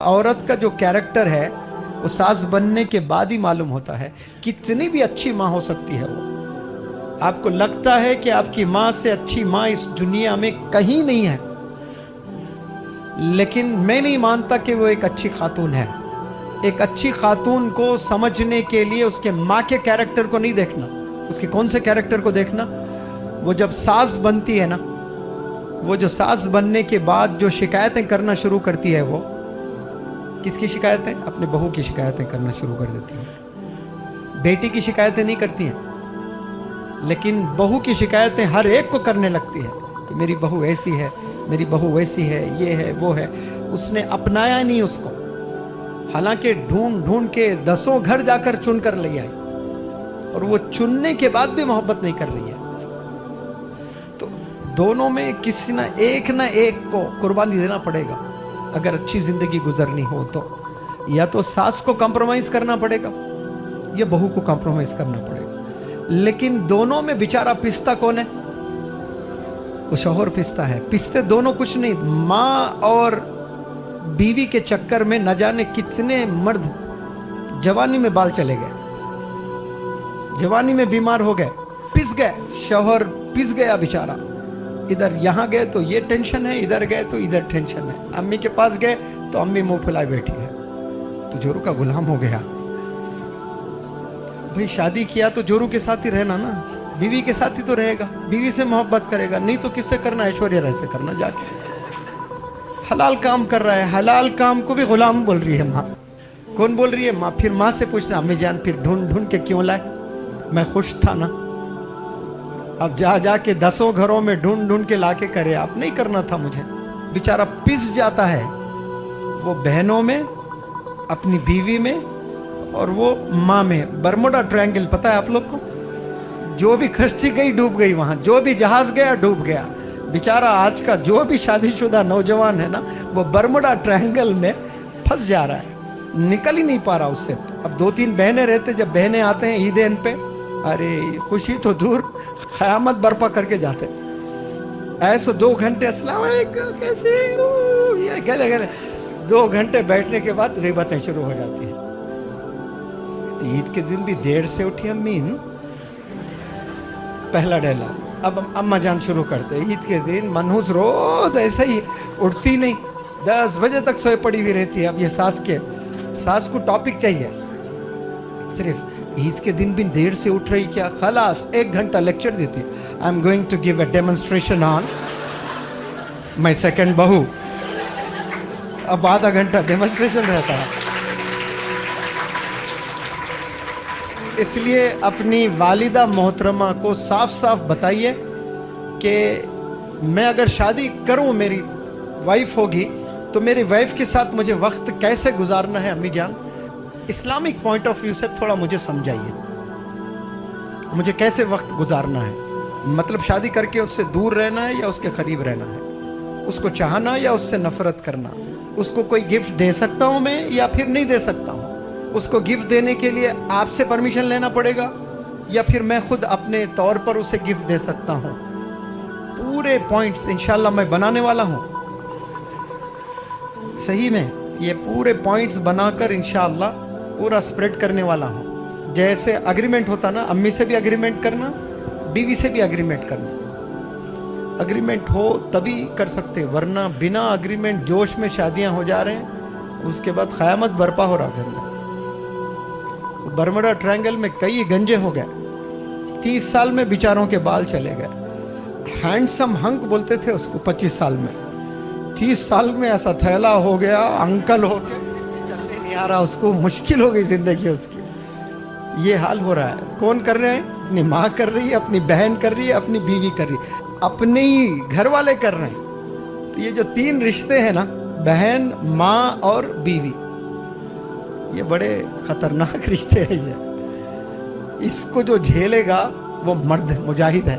औरत का जो कैरेक्टर है वो सास बनने के बाद ही मालूम होता है। कितनी भी अच्छी माँ हो सकती है वो, आपको लगता है कि आपकी माँ से अच्छी माँ इस दुनिया में कहीं नहीं है, लेकिन मैं नहीं मानता कि वो एक अच्छी खातून है। एक अच्छी खातून को समझने के लिए उसके माँ के कैरेक्टर को नहीं देखना, उसके कौन से कैरेक्टर को देखना, वो जब सास बनती है ना, वो जो सास बनने के बाद जो शिकायतें करना शुरू करती है, वो किसकी शिकायतें? अपने बहू की शिकायतें करना शुरू कर देती हैं। बेटी की शिकायतें नहीं करती हैं, लेकिन बहू की शिकायतें हर एक को करने लगती है कि मेरी बहू ऐसी है, मेरी बहू वैसी है, ये है वो है। उसने अपनाया नहीं उसको, हालांकि ढूंढ ढूंढ के 10 घर जाकर चुन कर ले आई, और वो चुनने के बाद भी मोहब्बत नहीं कर रही है। तो दोनों में किसी ना एक को कुर्बानी देना पड़ेगा अगर अच्छी जिंदगी गुजरनी हो तो। या तो सास को कॉम्प्रोमाइज करना पड़ेगा या बहू को कॉम्प्रोमाइज करना पड़ेगा, लेकिन दोनों में बेचारा पिसता कौन है? वो शौहर पिसता है। पिसते दोनों कुछ नहीं, माँ और बीवी के चक्कर में न जाने कितने मर्द जवानी में बाल चले गए, जवानी में बीमार हो गए, पिस गए, शौहर पिस गया बेचारा। इधर यहाँ गए तो ये टेंशन है, इधर गए तो इधर टेंशन है। अम्मी के पास गए तो अम्मी मुंह फुलाए बैठी है, तो जोरू का गुलाम हो गया। भाई शादी किया तो जोरू के साथ ही रहना ना, बीवी के साथ ही तो रहेगा, बीवी से मोहब्बत करेगा, नहीं तो किससे करना? ऐश्वर्या राय से करना जाके। हलाल काम कर रहा है, हलाल काम को भी गुलाम बोल रही है माँ। कौन बोल रही है? माँ। फिर माँ से पूछना, अम्मी जान फिर ढूंढ ढूंढ के क्यों लाए? मैं खुश था ना। अब जा जा के 10 घरों में ढूंढ ढूंढ के लाके करे, आप नहीं करना था मुझे। बेचारा पिस जाता है, वो बहनों में, अपनी बीवी में, और वो माँ में। बरमुडा ट्रायंगल पता है आप लोग को? जो भी कश्ती गई डूब गई वहां, जो भी जहाज गया डूब गया। बेचारा आज का जो भी शादीशुदा नौजवान है ना, वो बरमुडा ट्रायंगल में फंस जा रहा है, निकल ही नहीं पा रहा उससे। अब 2-3 बहनें रहते, जब बहनें आते हैं ईदेन पे, अरे खुशी तो दूर, क़यामत बर्पा करके जाते। ऐसे 2 घंटे अस्सलाम वालेकुम कैसे हो, ये गले गले 2 घंटे बैठने के बाद ग़ीबतें शुरू हो जाती हैं। ईद के दिन भी देर से उठी अम्मी, पहला डायलॉग। अब अम्मा जान शुरू करते। ईद के दिन मनहूस रोज ऐसे ही उठती नहीं, 10 बजे तक सोए पड़ी हुई रहती है। अब ये सास को टॉपिक चाहिए सिर्फ। ईद के दिन भी देर से उठ रही क्या? खलास 1 घंटा लेक्चर देती। I am going to give a demonstration on my second बहू। अब आधा घंटा डेमोन्स्ट्रेशन रहता है। इसलिए अपनी वालिदा मोहतरमा को साफ साफ बताइए कि मैं अगर शादी करूं, मेरी वाइफ होगी, तो मेरी वाइफ के साथ मुझे वक्त कैसे गुजारना है। अम्मी जान, इस्लामिक पॉइंट ऑफ व्यू से थोड़ा मुझे समझाइए, मुझे कैसे वक्त गुजारना है। मतलब शादी करके उससे दूर रहना है या उसके करीब रहना है, उसको चाहना या उससे नफरत करना, उसको कोई गिफ्ट दे सकता हूं मैं या फिर नहीं दे सकता हूं, उसको गिफ्ट देने के लिए आपसे परमिशन लेना पड़ेगा या फिर मैं खुद अपने तौर पर उसे गिफ्ट दे सकता हूं। पूरे पॉइंट्स इंशाल्लाह मैं बनाने वाला हूं। सही में ये पूरे पॉइंट्स बनाकर इंशाल्लाह पूरा स्प्रेड करने वाला हूं। जैसे अग्रीमेंट होता ना, अम्मी से भी अग्रीमेंट करना, बीवी से भी अग्रीमेंट करना। अग्रीमेंट हो तभी कर सकते, वरना बिना अग्रीमेंट जोश में शादियां हो जा रहे हैं, उसके बाद क़यामत बर्पा हो रहा घर में। बरमुडा ट्रायंगल में कई गंजे हो गए, 30 साल में बेचारों के बाल चले गए। हैंडसम हंक बोलते थे उसको 25 साल में, 30 साल में ऐसा थैला हो गया, अंकल हो गया, चलने नहीं आ रहा उसको, मुश्किल हो गई जिंदगी उसकी। ये हाल हो रहा है। कौन कर रहे हैं? अपनी माँ कर रही है, अपनी बहन कर रही है, अपनी बीवी कर रही है, अपने ही घर वाले कर रहे हैं। तो ये जो 3 रिश्ते हैं ना, बहन, माँ और बीवी, ये बड़े खतरनाक रिश्ते हैं। ये इसको जो झेलेगा वो मर्द मुजाहिद है।